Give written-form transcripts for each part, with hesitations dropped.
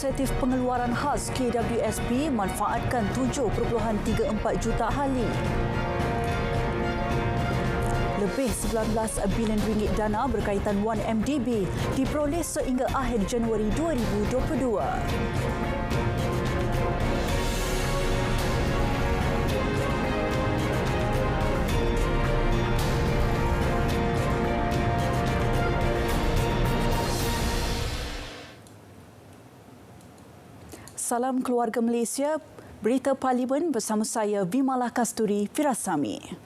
Inisiatif Pengeluaran Khas KWSP manfaatkan 7.34 juta ahli. Lebih 19 bilion ringgit dana berkaitan 1MDB diperoleh sehingga akhir Januari 2022. Salam keluarga Malaysia, berita Parlimen bersama saya Vimalah Kasturi Firasami.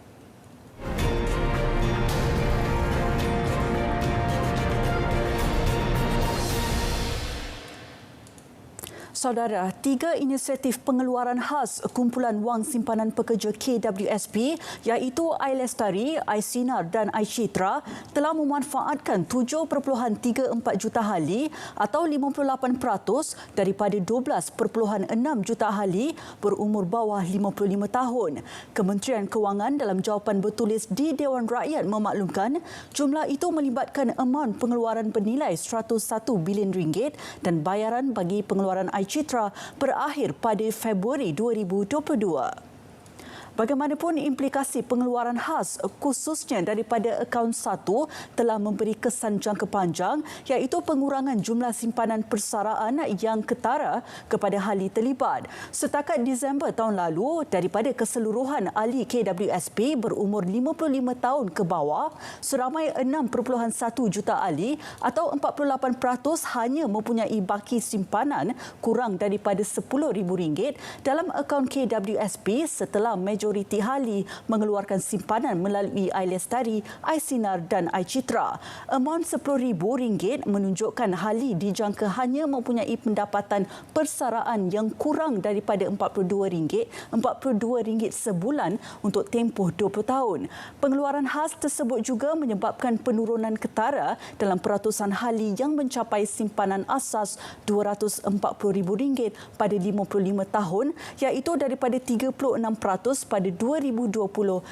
Saudara, 3 inisiatif pengeluaran khas kumpulan wang simpanan pekerja KWSP iaitu iLestari, iSinar dan iCitra telah memanfaatkan 7.34 juta ahli atau 58% daripada 12.6 juta ahli berumur bawah 55 tahun. Kementerian Kewangan dalam jawapan bertulis di Dewan Rakyat memaklumkan jumlah itu melibatkan amaun pengeluaran bernilai 101 bilion ringgit dan bayaran bagi pengeluaran iCitra berakhir pada Februari 2022. Bagaimanapun, implikasi pengeluaran khas khususnya daripada akaun 1 telah memberi kesan jangka panjang iaitu pengurangan jumlah simpanan persaraan yang ketara kepada ahli terlibat. Setakat Disember tahun lalu, daripada keseluruhan ahli KWSP berumur 55 tahun ke bawah, seramai 6.1 juta ahli atau 48% hanya mempunyai baki simpanan kurang daripada RM10,000 dalam akaun KWSP setelah majoriti ahli mengeluarkan simpanan melalui iLestari, iSinar dan iCitra. Amaun RM10,000 menunjukkan ahli dijangka hanya mempunyai pendapatan persaraan yang kurang daripada RM42 sebulan untuk tempoh 20 tahun. Pengeluaran khas tersebut juga menyebabkan penurunan ketara dalam peratusan ahli yang mencapai simpanan asas RM240,000 pada 55 tahun iaitu daripada 36% pada 2020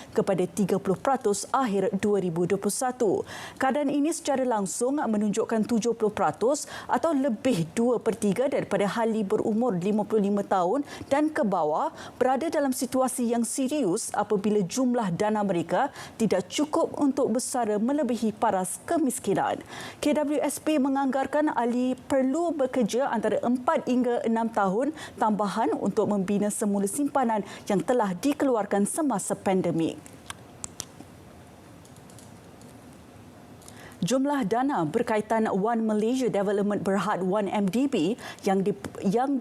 kepada 30% akhir 2021. Keadaan ini secara langsung menunjukkan 70% atau lebih 2/3 daripada ahli berumur 55 tahun dan ke bawah berada dalam situasi yang serius apabila jumlah dana mereka tidak cukup untuk bersara melebihi paras kemiskinan. KWSP menganggarkan ahli perlu bekerja antara 4 hingga 6 tahun tambahan untuk membina semula simpanan yang telah dikeluarkan semasa pandemik. Jumlah dana berkaitan One Malaysia Development Berhad 1MDB yang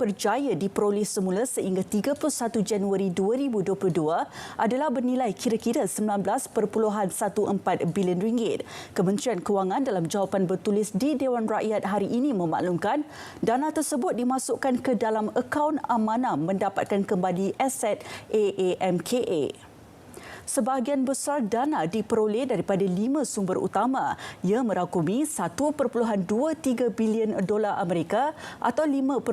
berjaya diperoleh semula sehingga 31 Januari 2022 adalah bernilai kira-kira 19.14 bilion ringgit. Kementerian Kewangan dalam jawapan bertulis di Dewan Rakyat hari ini memaklumkan dana tersebut dimasukkan ke dalam akaun amanah mendapatkan kembali aset AAMKA. Sebahagian besar dana diperoleh daripada 5 sumber utama. Ia merangkumi $1.23 bilion Amerika atau 5.17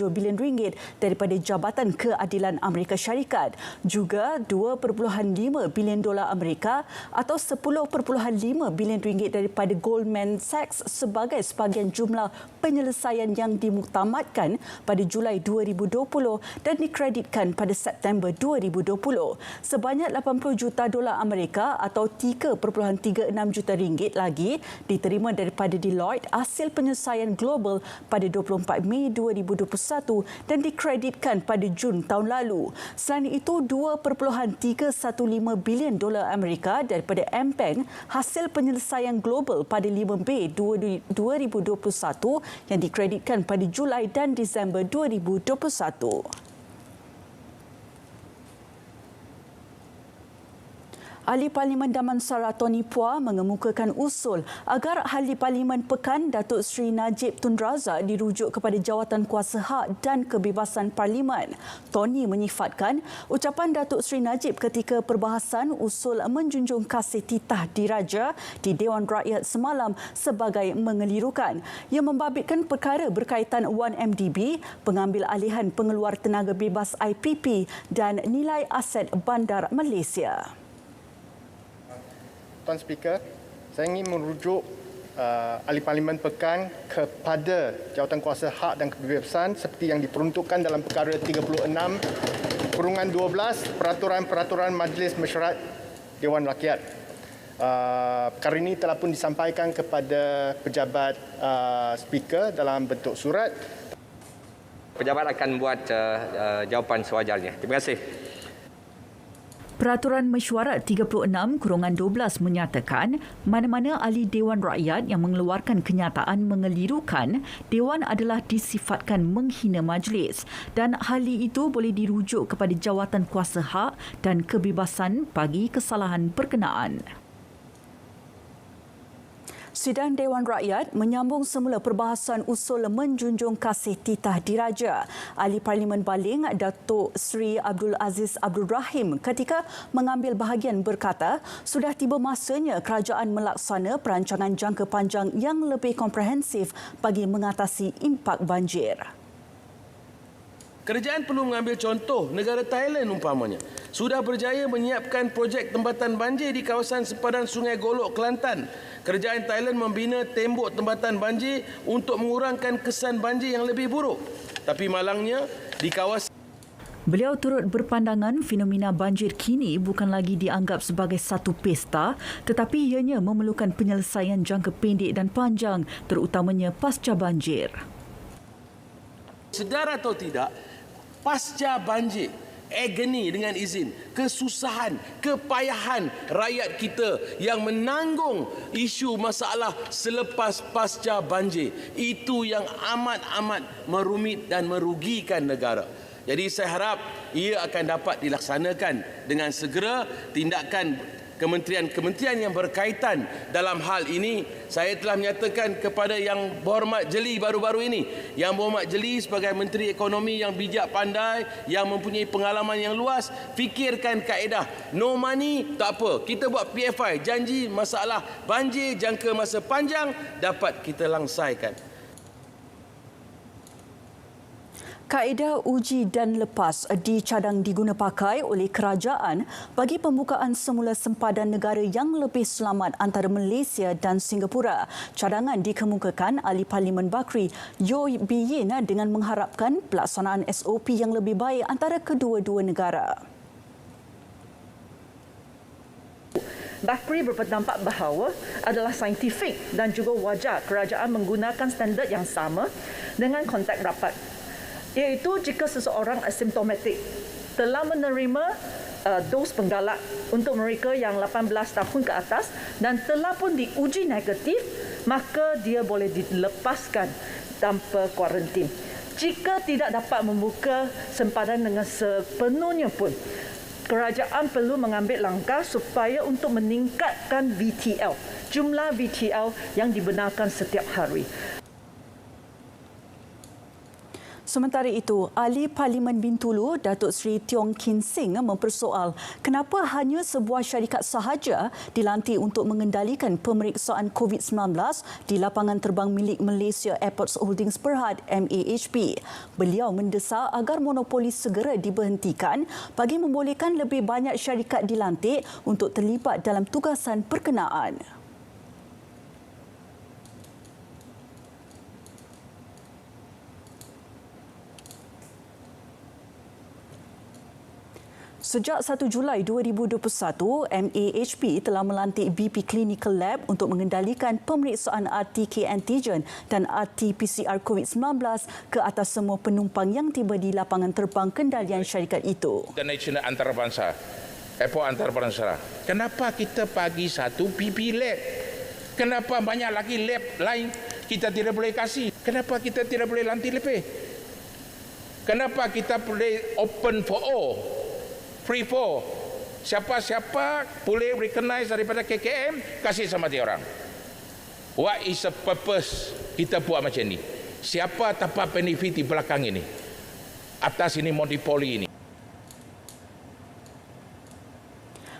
bilion ringgit daripada Jabatan Keadilan Amerika Syarikat, juga $2.5 bilion Amerika atau 10.5 bilion ringgit daripada Goldman Sachs sebagai sebahagian jumlah penyelesaian yang dimuktamadkan pada Julai 2020 dan dikreditkan pada September 2020. Sebanyak $80 juta Amerika atau 3.36 juta ringgit lagi diterima daripada Deloitte hasil penyelesaian global pada 24 Mei 2021 dan dikreditkan pada Jun tahun lalu. Selain itu, $2.315 bilion Amerika daripada M-Bank hasil penyelesaian global pada 5 Mei 2021 yang dikreditkan pada Julai dan Disember 2021. Ahli Parlimen Damansara Tony Phua mengemukakan usul agar Ahli Parlimen Pekan Datuk Seri Najib Tun Razak dirujuk kepada Jawatan Kuasa Hak dan Kebebasan Parlimen. Tony menyifatkan ucapan Datuk Seri Najib ketika perbahasan usul menjunjung kasih titah diraja di Dewan Rakyat semalam sebagai mengelirukan. Ia membabitkan perkara berkaitan 1MDB, pengambil alihan pengeluar tenaga bebas IPP dan nilai aset bandar Malaysia. Tuan Speaker, saya ingin merujuk Ahli Parlimen Pekan kepada Jawatankuasa Hak dan Kebebasan seperti yang diperuntukkan dalam perkara 36/12 Peraturan Majlis Mesyuarat Dewan Rakyat. Perkara ini telah pun disampaikan kepada pejabat speaker dalam bentuk surat. Pejabat akan buat jawapan sewajarnya. Terima kasih. Peraturan Mesyuarat 36/12 menyatakan mana-mana ahli Dewan Rakyat yang mengeluarkan kenyataan mengelirukan, Dewan adalah disifatkan menghina majlis dan ahli itu boleh dirujuk kepada Jawatankuasa Hak dan Kebebasan bagi kesalahan berkenaan. Sidang Dewan Rakyat menyambung semula perbahasan usul menjunjung kasih titah diraja. Ahli Parlimen Baling Datuk Seri Abdul Aziz Abdul Rahim ketika mengambil bahagian berkata, sudah tiba masanya kerajaan melaksana perancangan jangka panjang yang lebih komprehensif bagi mengatasi impak banjir. Kerajaan perlu mengambil contoh negara Thailand umpamanya. Sudah berjaya menyiapkan projek tempatan banjir di kawasan sepadan Sungai Golok, Kelantan. Kerajaan Thailand membina tembok tempatan banjir untuk mengurangkan kesan banjir yang lebih buruk. Tapi malangnya di kawasan Beliau turut berpandangan fenomena banjir kini bukan lagi dianggap sebagai satu pesta tetapi ianya memerlukan penyelesaian jangka pendek dan panjang terutamanya pasca banjir. Sedar atau tidak, pasca banjir, agony dengan izin, kesusahan, kepayahan rakyat kita yang menanggung isu masalah selepas pasca banjir. Itu yang amat-amat merumit dan merugikan negara. Jadi saya harap ia akan dapat dilaksanakan dengan segera. Tindakan kementerian-kementerian yang berkaitan dalam hal ini. Saya telah menyatakan kepada Yang Berhormat Jeli baru-baru ini, Yang Berhormat Jeli sebagai Menteri Ekonomi yang bijak pandai, yang mempunyai pengalaman yang luas, fikirkan kaedah no money tak apa, kita buat PFI, janji masalah banjir jangka masa panjang dapat kita langsaikan. Kaedah uji dan lepas dicadang diguna pakai oleh kerajaan bagi pembukaan semula sempadan negara yang lebih selamat antara Malaysia dan Singapura. Cadangan dikemukakan Ahli Parlimen Bakri Yeo Bee Yin dengan mengharapkan pelaksanaan SOP yang lebih baik antara kedua-dua negara. Bakri berpendapat bahawa adalah saintifik dan juga wajar kerajaan menggunakan standard yang sama dengan kontak rapat, iaitu jika seseorang asimptomatik telah menerima dos penggalak untuk mereka yang 18 tahun ke atas dan telah pun diuji negatif, maka dia boleh dilepaskan tanpa kuarantin. Jika tidak dapat membuka sempadan dengan sepenuhnya pun, kerajaan perlu mengambil langkah supaya untuk meningkatkan VTL, jumlah VTL yang dibenarkan setiap hari. Sementara itu, Ahli Parlimen Bintulu Datuk Seri Tiong Kin Sing mempersoal kenapa hanya sebuah syarikat sahaja dilantik untuk mengendalikan pemeriksaan COVID-19 di lapangan terbang milik Malaysia Airports Holdings Berhad MAHB. Beliau mendesak agar monopoli segera diberhentikan bagi membolehkan lebih banyak syarikat dilantik untuk terlibat dalam tugasan berkenaan. Sejak 1 Julai 2021, MAHB telah melantik BP Clinical Lab untuk mengendalikan pemeriksaan RTK antigen dan RT-PCR COVID-19 ke atas semua penumpang yang tiba di lapangan terbang kendalian syarikat itu. International antarabangsa, airport antarabangsa. Kenapa kita bagi satu BP Lab? Kenapa banyak lagi lab lain kita tidak boleh kasih? Kenapa kita tidak boleh lantik lebih? Kenapa kita boleh open for all? Free for siapa-siapa boleh recognize daripada KKM, kasih sama dia orang. What is the purpose kita buat macam ni? Siapa dapat benefit di belakang ini? Atas ini monopoli ini.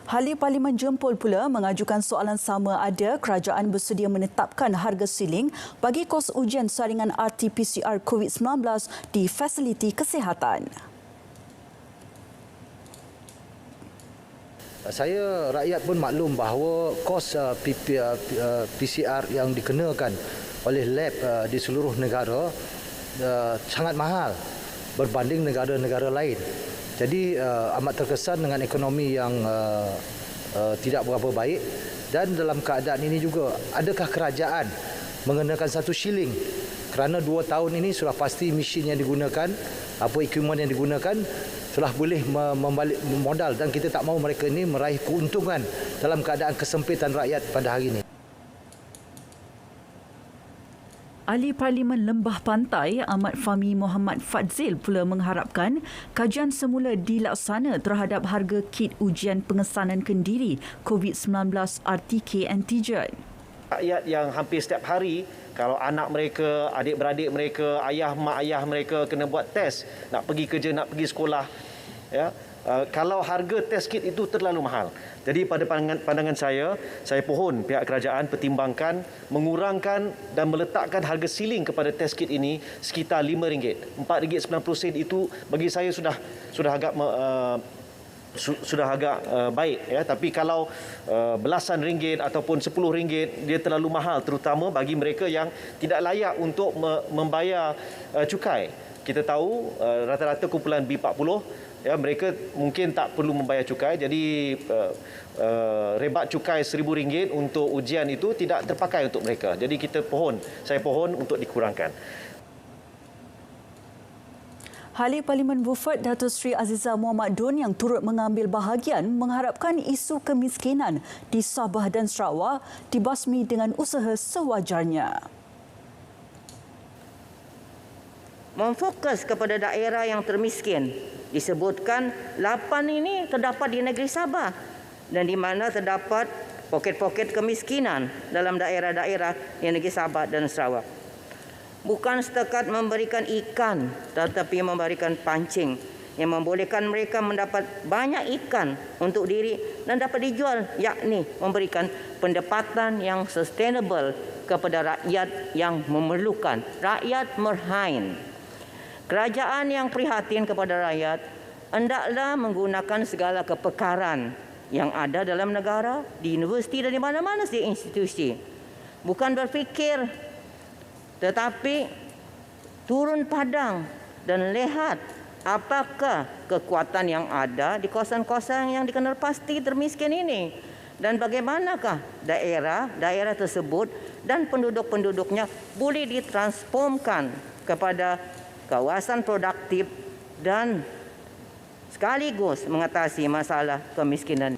Ahli Parlimen Jempol pula mengajukan soalan sama ada kerajaan bersedia menetapkan harga siling bagi kos ujian saringan RT-PCR COVID-19 di fasiliti kesihatan. Saya rakyat pun maklum bahawa kos PCR yang dikenakan oleh lab di seluruh negara sangat mahal berbanding negara-negara lain. Jadi amat terkesan dengan ekonomi yang tidak berapa baik, dan dalam keadaan ini juga adakah kerajaan mengenakan RM1 kerana 2 tahun ini sudah pasti mesin yang digunakan, equipment yang digunakan telah boleh membalik modal, dan kita tak mahu mereka ini meraih keuntungan dalam keadaan kesempitan rakyat pada hari ini. Ahli Parlimen Lembah Pantai Ahmad Fahmi Muhammad Fadzil pula mengharapkan kajian semula dilaksana terhadap harga kit ujian pengesanan kendiri COVID-19 RTK antigen. Rakyat yang hampir setiap hari, kalau anak mereka, adik-beradik mereka, mak ayah mereka kena buat test, nak pergi kerja, nak pergi sekolah, ya, kalau harga test kit itu terlalu mahal. Jadi pada pandangan saya pohon pihak kerajaan pertimbangkan mengurangkan dan meletakkan harga siling kepada test kit ini sekitar RM5. RM4.90 itu bagi saya sudah agak baik, ya. Tapi kalau belasan ringgit ataupun RM10 dia terlalu mahal, terutama bagi mereka yang tidak layak untuk membayar cukai. Kita tahu rata-rata kumpulan B40, ya, mereka mungkin tak perlu membayar cukai, jadi rebat cukai RM1,000 untuk ujian itu tidak terpakai untuk mereka. Jadi saya pohon untuk dikurangkan. Ahli Parlimen Beaufort Datuk Seri Aziza Muhammad Dun yang turut mengambil bahagian mengharapkan isu kemiskinan di Sabah dan Sarawak dibasmi dengan usaha sewajarnya. Memfokus kepada daerah yang termiskin. Disebutkan 8 ini terdapat di negeri Sabah dan di mana terdapat poket-poket kemiskinan dalam daerah-daerah di negeri Sabah dan Sarawak. Bukan setakat memberikan ikan tetapi memberikan pancing yang membolehkan mereka mendapat banyak ikan untuk diri dan dapat dijual, yakni memberikan pendapatan yang sustainable kepada rakyat yang memerlukan, rakyat merhain. Kerajaan yang prihatin kepada rakyat hendaklah menggunakan segala kepekaran yang ada dalam negara, di universiti dan di mana-mana di institusi. Bukan berfikir, tetapi turun padang dan lihat apakah kekuatan yang ada di kawasan-kawasan yang dikenal pasti termiskin ini. Dan bagaimanakah daerah tersebut dan penduduk-penduduknya boleh ditransformkan kepada kawasan produktif dan sekaligus mengatasi masalah kemiskinan.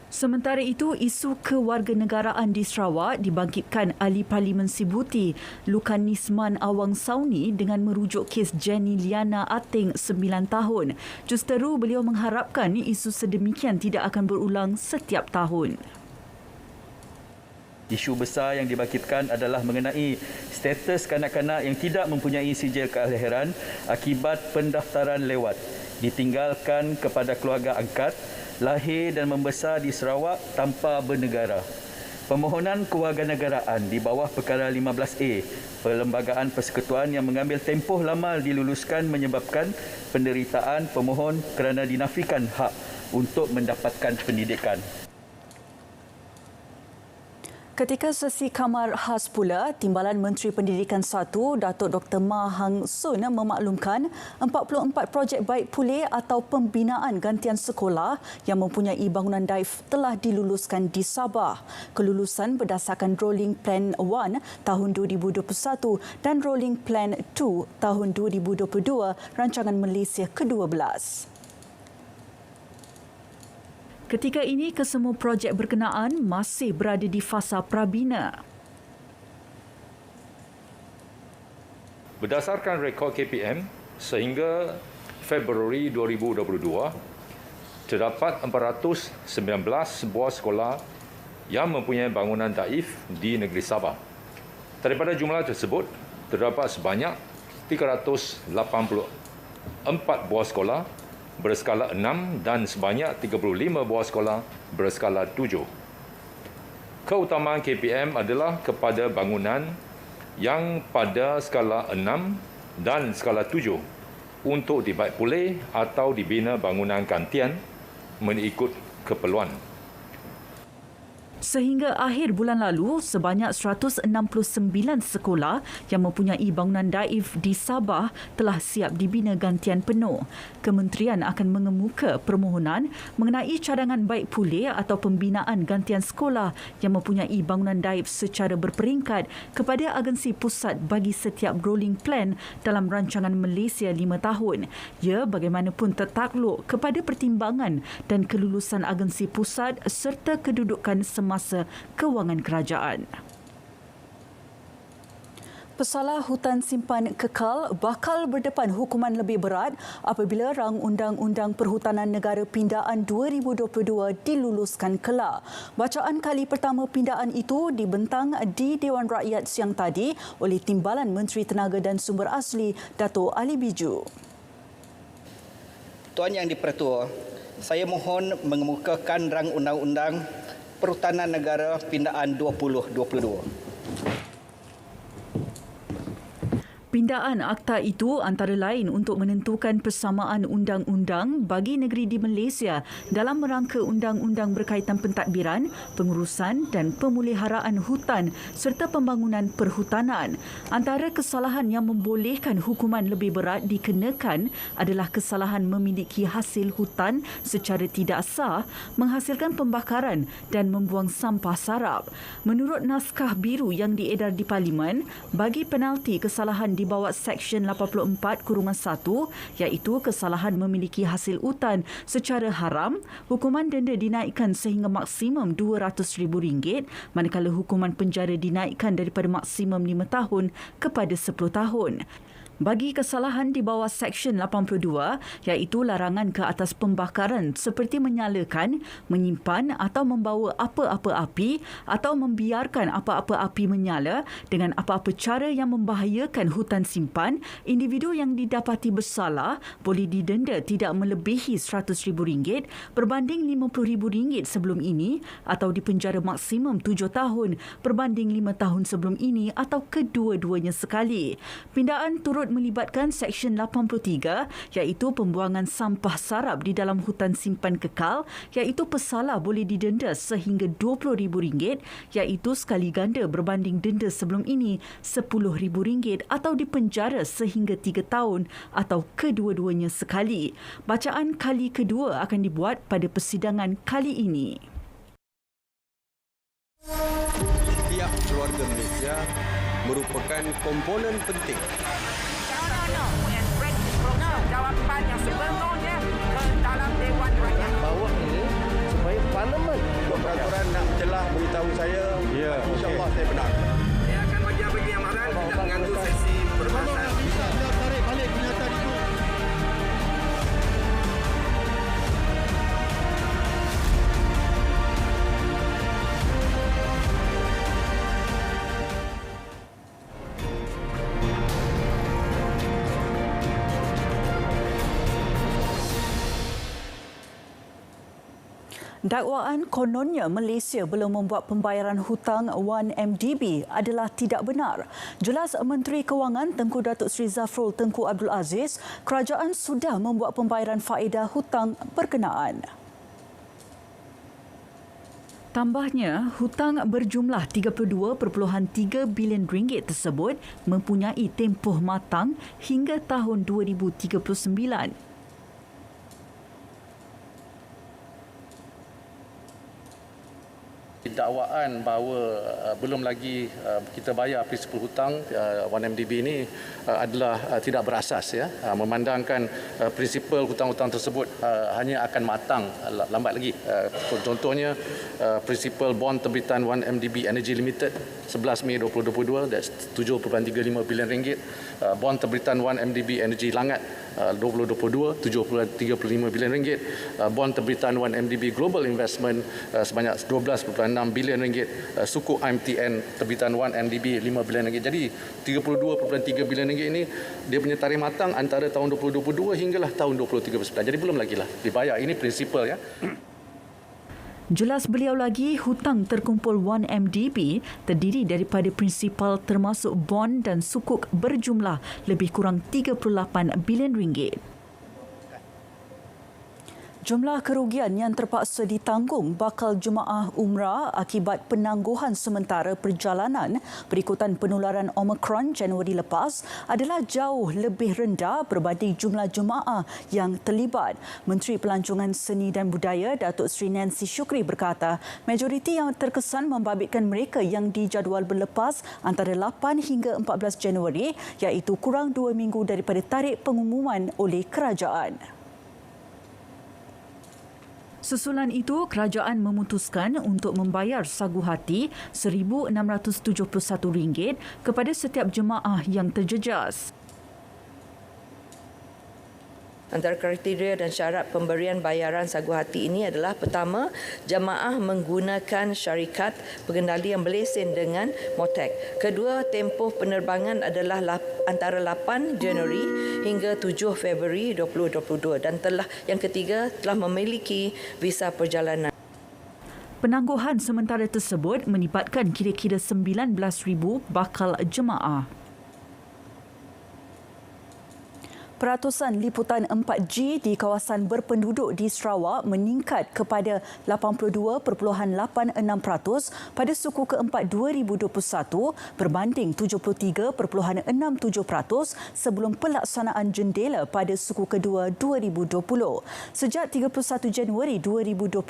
Sementara itu, isu kewarganegaraan di Sarawak dibangkitkan Ahli Parlimen Sibuti Lukanisman Awang Sauni dengan merujuk kes Jenny Liana Ating 9 tahun. Justeru beliau mengharapkan isu sedemikian tidak akan berulang setiap tahun. Isu besar yang dibangkitkan adalah mengenai status kanak-kanak yang tidak mempunyai sijil kelahiran akibat pendaftaran lewat, ditinggalkan kepada keluarga angkat, lahir dan membesar di Sarawak tanpa bernegara. Permohonan kewarganegaraan di bawah perkara 15A, Perlembagaan Persekutuan yang mengambil tempoh lama diluluskan menyebabkan penderitaan pemohon kerana dinafikan hak untuk mendapatkan pendidikan. Ketika sesi kamar khas pula, Timbalan Menteri Pendidikan 1, Datuk Dr. Ma Hang Sun memaklumkan 44 projek baik pulih atau pembinaan gantian sekolah yang mempunyai bangunan daif telah diluluskan di Sabah. Kelulusan berdasarkan Rolling Plan 1 tahun 2021 dan Rolling Plan 2 tahun 2022 rancangan Malaysia ke-12. Ketika ini, kesemua projek berkenaan masih berada di fasa prabina. Berdasarkan rekod KPM, sehingga Februari 2022, terdapat 419 sebuah sekolah yang mempunyai bangunan daif di negeri Sabah. Daripada jumlah tersebut, terdapat sebanyak 384 buah sekolah berskala 6 dan sebanyak 35 buah sekolah berskala 7. Keutamaan KPM adalah kepada bangunan yang pada skala 6 dan skala 7 untuk dibaik pulih atau dibina bangunan gantian mengikut keperluan. Sehingga akhir bulan lalu, sebanyak 169 sekolah yang mempunyai bangunan daif di Sabah telah siap dibina gantian penuh. Kementerian akan mengemuka permohonan mengenai cadangan baik pulih atau pembinaan gantian sekolah yang mempunyai bangunan daif secara berperingkat kepada agensi pusat bagi setiap rolling plan dalam rancangan Malaysia 5 tahun. Ia bagaimanapun tertakluk kepada pertimbangan dan kelulusan agensi pusat serta kedudukan semasa kewangan kerajaan. Pesalah hutan simpan kekal bakal berdepan hukuman lebih berat apabila rang Undang-Undang Perhutanan Negara Pindaan 2022 diluluskan kelak. Bacaan kali pertama pindaan itu dibentang di Dewan Rakyat siang tadi oleh Timbalan Menteri Tenaga dan Sumber Asli, Dato' Ali Biju. Tuan Yang di-Pertua, saya mohon mengemukakan rang Undang-Undang Perhutanan Negara Pindaan 2022. Pindaan akta itu antara lain untuk menentukan persamaan undang-undang bagi negeri di Malaysia dalam rangka undang-undang berkaitan pentadbiran, pengurusan dan pemeliharaan hutan serta pembangunan perhutanan. Antara kesalahan yang membolehkan hukuman lebih berat dikenakan adalah kesalahan memiliki hasil hutan secara tidak sah, menghasilkan pembakaran dan membuang sampah sarap. Menurut naskah biru yang diedar di Parlimen, bagi penalti kesalahan di bawah Seksyen 84-1 iaitu kesalahan memiliki hasil hutan secara haram, hukuman denda dinaikkan sehingga maksimum RM200,000 manakala hukuman penjara dinaikkan daripada maksimum 5 tahun kepada 10 tahun. Bagi kesalahan di bawah Seksyen 82 iaitu larangan ke atas pembakaran seperti menyalakan, menyimpan atau membawa apa-apa api atau membiarkan apa-apa api menyala dengan apa-apa cara yang membahayakan hutan simpan, individu yang didapati bersalah boleh didenda tidak melebihi RM100,000 berbanding RM50,000 sebelum ini atau dipenjara maksimum 7 tahun berbanding 5 tahun sebelum ini atau kedua-duanya sekali. Pindaan turut melibatkan Seksyen 83 iaitu pembuangan sampah sarap di dalam hutan simpan kekal iaitu pesalah boleh didenda sehingga RM20,000 iaitu sekali ganda berbanding denda sebelum ini RM10,000 atau dipenjara sehingga 3 tahun atau kedua-duanya sekali. Bacaan kali kedua akan dibuat pada persidangan kali ini. Setiap keluarga Malaysia merupakan komponen penting. Jawapan yang sebenarnya ke dalam Dewan Rakyat. Bawa ini supaya Parlimen peraturan nak celah beritahu saya. Ya, InsyaAllah saya benar. Saya akan bagi amaran tidak mengganggu sesi perbahasan. Bisa tarik balik kenyataan itu. Dakwaan kononnya Malaysia belum membuat pembayaran hutang 1MDB adalah tidak benar. Jelas Menteri Kewangan Tengku Datuk Seri Zafrul Tengku Abdul Aziz, kerajaan sudah membuat pembayaran faedah hutang berkenaan. Tambahnya, hutang berjumlah RM32.3 bilion tersebut mempunyai tempoh matang hingga tahun 2039. Dakwaan bahawa belum lagi kita bayar prinsipal hutang 1MDB ini adalah tidak berasas, ya. Memandangkan prinsipal hutang-hutang tersebut hanya akan matang lambat lagi. Contohnya prinsipal bond terbitan 1MDB Energy Limited 11 Mei 2022 that's RM7.35 bilion. Bond terbitan 1MDB Energy Langat 2022 RM7.35 bilion. Bond terbitan 1MDB Global Investment sebanyak RM12.6 bilion. Sukuk IMTN terbitan 1MDB RM5 bilion. Jadi RM32.3 bilion ini dia punya tarikh matang antara tahun 2022 hinggalah tahun 2039. Jadi belum lagi lah dibayar. Ini prinsipal, ya. Jelas beliau lagi, hutang terkumpul 1MDB terdiri daripada prinsipal termasuk bond dan sukuk berjumlah lebih kurang RM38 bilion. Jumlah kerugian yang terpaksa ditanggung bakal jemaah umrah akibat penangguhan sementara perjalanan berikutan penularan Omicron Januari lepas adalah jauh lebih rendah berbanding jumlah jemaah yang terlibat. Menteri Pelancongan Seni dan Budaya Datuk Seri Nancy Shukri berkata, majoriti yang terkesan membabitkan mereka yang dijadual berlepas antara 8 hingga 14 Januari iaitu kurang 2 minggu daripada tarikh pengumuman oleh kerajaan. Susulan itu, kerajaan memutuskan untuk membayar sagu hati RM1,671 kepada setiap jemaah yang terjejas. Antara kriteria dan syarat pemberian bayaran sagu hati ini adalah pertama, jemaah menggunakan syarikat pengendali yang berlesen dengan MOTEC. Kedua, tempoh penerbangan adalah antara 8 Januari hingga 7 Februari 2022 dan yang ketiga telah memiliki visa perjalanan. Penangguhan sementara tersebut melibatkan kira-kira 19,000 bakal jemaah. Peratusan liputan 4G di kawasan berpenduduk di Sarawak meningkat kepada 82.86% pada suku keempat 2021 berbanding 73.67% sebelum pelaksanaan jendela pada suku kedua 2020. Sejak 31 Januari 2022,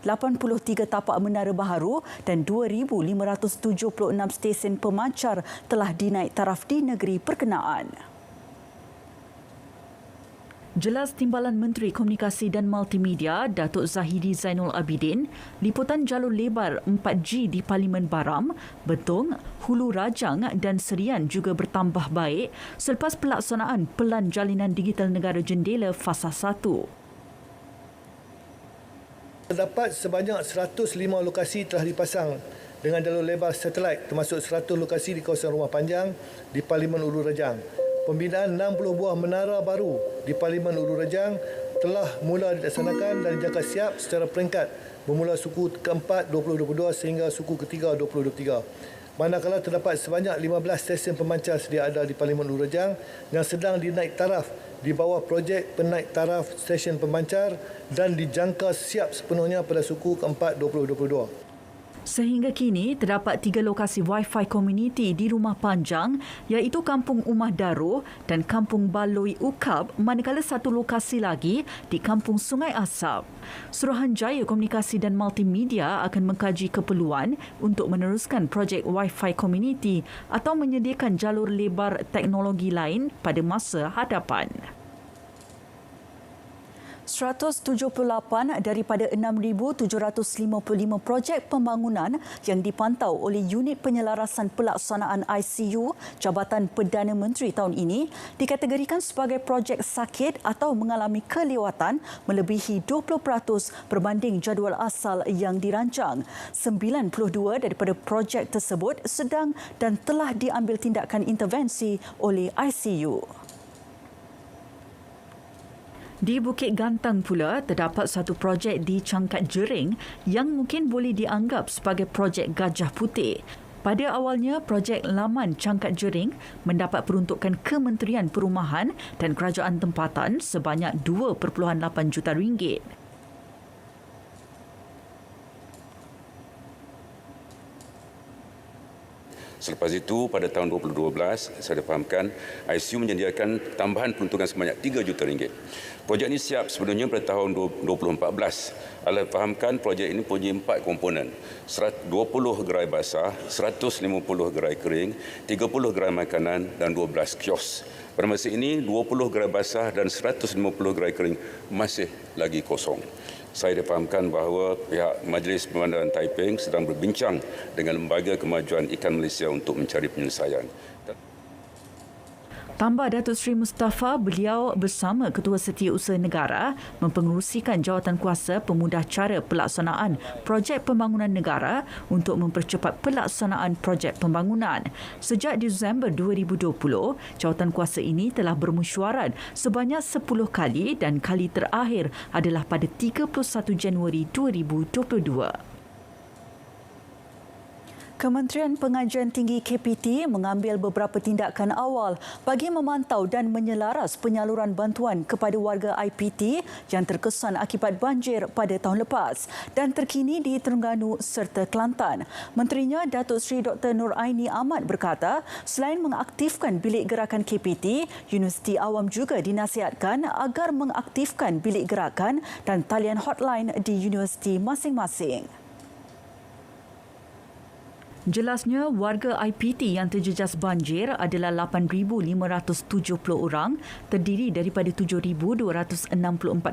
83 tapak menara baharu dan 2,576 stesen pemancar telah dinaik taraf di negeri berkenaan. Jelas Timbalan Menteri Komunikasi dan Multimedia Datuk Zahidi Zainul Abidin, liputan jalur lebar 4G di Parlimen Baram, Betong, Hulu Rajang dan Serian juga bertambah baik selepas pelaksanaan Pelan Jalinan Digital Negara Jendela Fasa 1. Terdapat sebanyak 105 lokasi telah dipasang dengan jalur lebar satelit termasuk 100 lokasi di kawasan Rumah Panjang di Parlimen Ulu Rajang. Pembinaan 60 buah menara baru di Parlimen Ulu Rajang telah mula dilaksanakan dan dijangka siap secara peringkat bermula suku keempat 2022 sehingga suku ketiga 2023. Manakala terdapat sebanyak 15 stesen pemancar sedia ada di Parlimen Ulu Rajang yang sedang dinaik taraf di bawah projek penaik taraf stesen pemancar dan dijangka siap sepenuhnya pada suku keempat 2022. Sehingga kini, terdapat 3 lokasi Wi-Fi komuniti di Rumah Panjang iaitu Kampung Umah Daro dan Kampung Baloi Ukab, manakala 1 lokasi lagi di Kampung Sungai Asap. Suruhanjaya Komunikasi dan Multimedia akan mengkaji keperluan untuk meneruskan projek Wi-Fi komuniti atau menyediakan jalur lebar teknologi lain pada masa hadapan. 178 daripada 6,755 projek pembangunan yang dipantau oleh Unit Penyelarasan Pelaksanaan ICU Jabatan Perdana Menteri tahun ini dikategorikan sebagai projek sakit atau mengalami kelewatan melebihi 20% berbanding jadual asal yang dirancang. 92 daripada projek tersebut sedang dan telah diambil tindakan intervensi oleh ICU. Di Bukit Gantang pula, terdapat satu projek di Cangkat Jering yang mungkin boleh dianggap sebagai projek Gajah Putih. Pada awalnya, projek Laman Cangkat Jering mendapat peruntukan Kementerian Perumahan dan Kerajaan Tempatan sebanyak RM2.8 juta. Selepas itu, pada tahun 2012, saya difahamkan ICU menyediakan tambahan peruntukan sebanyak RM3 juta. Projek ini siap sebenarnya pada tahun 2014. Anda fahamkan projek ini punya 4 komponen. 20 gerai basah, 150 gerai kering, 30 gerai makanan dan 12 kios. Pada masa ini, 20 gerai basah dan 150 gerai kering masih lagi kosong. Saya difahamkan bahawa pihak Majlis Pemandangan Taiping sedang berbincang dengan Lembaga Kemajuan Ikan Malaysia untuk mencari penyelesaian. Tambah Datuk Seri Mustafa, beliau bersama Ketua Setiausaha Negara mempengerusikan jawatankuasa pemudah cara pelaksanaan projek pembangunan negara untuk mempercepat pelaksanaan projek pembangunan. Sejak Disember 2020, jawatankuasa ini telah bermesyuarat sebanyak 10 kali dan kali terakhir adalah pada 31 Januari 2022. Kementerian Pengajian Tinggi KPT mengambil beberapa tindakan awal bagi memantau dan menyelaras penyaluran bantuan kepada warga IPT yang terkesan akibat banjir pada tahun lepas dan terkini di Terengganu serta Kelantan. Menterinya Datuk Seri Dr. Nur Aini Ahmad berkata, selain mengaktifkan bilik gerakan KPT, Universiti Awam juga dinasihatkan agar mengaktifkan bilik gerakan dan talian hotline di universiti masing-masing. Jelasnya, warga IPT yang terjejas banjir adalah 8,570 orang, terdiri daripada 7,264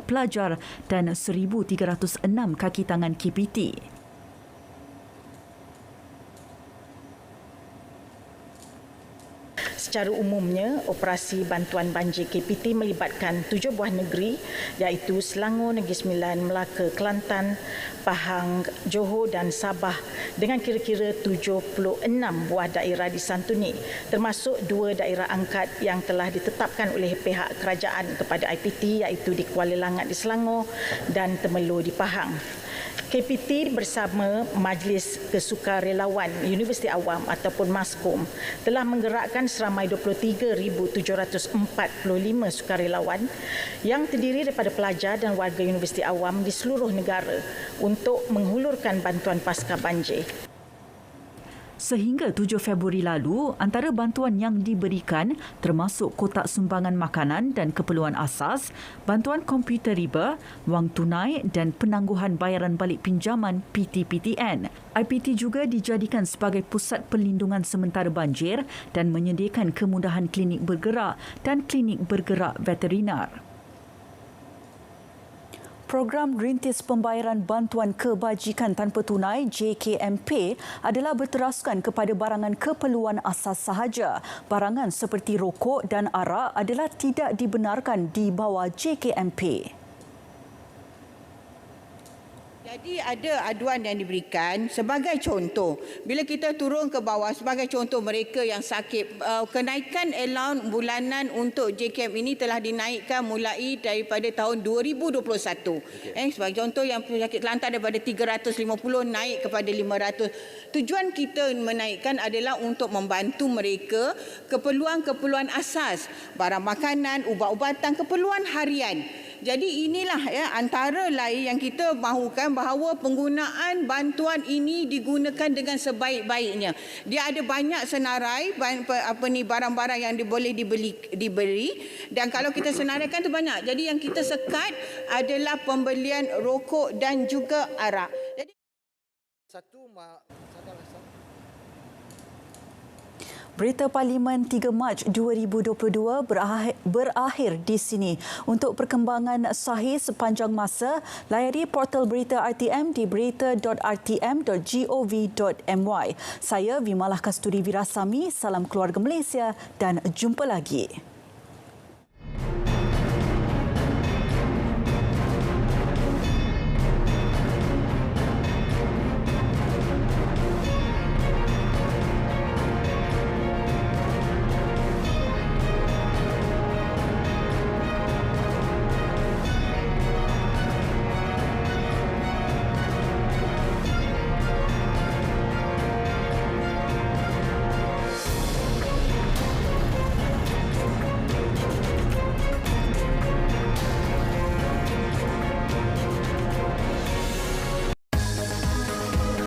pelajar dan 1,306 kaki tangan KPT. Secara umumnya, operasi bantuan banjir KPT melibatkan 7 buah negeri iaitu Selangor, Negeri Sembilan, Melaka, Kelantan, Pahang, Johor dan Sabah dengan kira-kira 76 buah daerah disantuni termasuk 2 daerah angkat yang telah ditetapkan oleh pihak kerajaan kepada IPT iaitu di Kuala Langat di Selangor dan Temerloh di Pahang. KPT bersama Majlis Kesukarelawan Universiti Awam ataupun MASKOM telah menggerakkan seramai 23,745 sukarelawan yang terdiri daripada pelajar dan warga Universiti Awam di seluruh negara untuk menghulurkan bantuan pasca banjir. Sehingga 7 Februari lalu, antara bantuan yang diberikan termasuk kotak sumbangan makanan dan keperluan asas, bantuan komputer riba, wang tunai dan penangguhan bayaran balik pinjaman PTPTN. IPT juga dijadikan sebagai pusat perlindungan sementara banjir dan menyediakan kemudahan klinik bergerak dan klinik bergerak veterinar. Program Rintis Pembayaran Bantuan Kebajikan Tanpa Tunai JKMP adalah berteraskan kepada barangan keperluan asas sahaja. Barangan seperti rokok dan arak adalah tidak dibenarkan di bawah JKMP. Jadi ada aduan yang diberikan sebagai contoh. Bila kita turun ke bawah sebagai contoh mereka yang sakit, kenaikan allowance bulanan untuk JKM ini telah dinaikkan mulai daripada tahun 2021. Sebagai contoh yang penyakit Kelantan daripada 350 naik kepada 500. Tujuan kita menaikkan adalah untuk membantu mereka keperluan-keperluan asas, barang makanan, ubat-ubatan, keperluan harian. Jadi inilah antara lain yang kita mahukan bahawa penggunaan bantuan ini digunakan dengan sebaik-baiknya. Dia ada banyak senarai barang-barang yang boleh dibeli dan kalau kita senaraikan itu banyak. Jadi yang kita sekat adalah pembelian rokok dan juga arak. Jadi Berita Parlimen 3 Mac 2022 berakhir di sini. Untuk perkembangan sahih sepanjang masa, layari portal berita RTM di berita.rtm.gov.my. Saya Vimalah Kasturi Virasami, salam keluarga Malaysia dan jumpa lagi.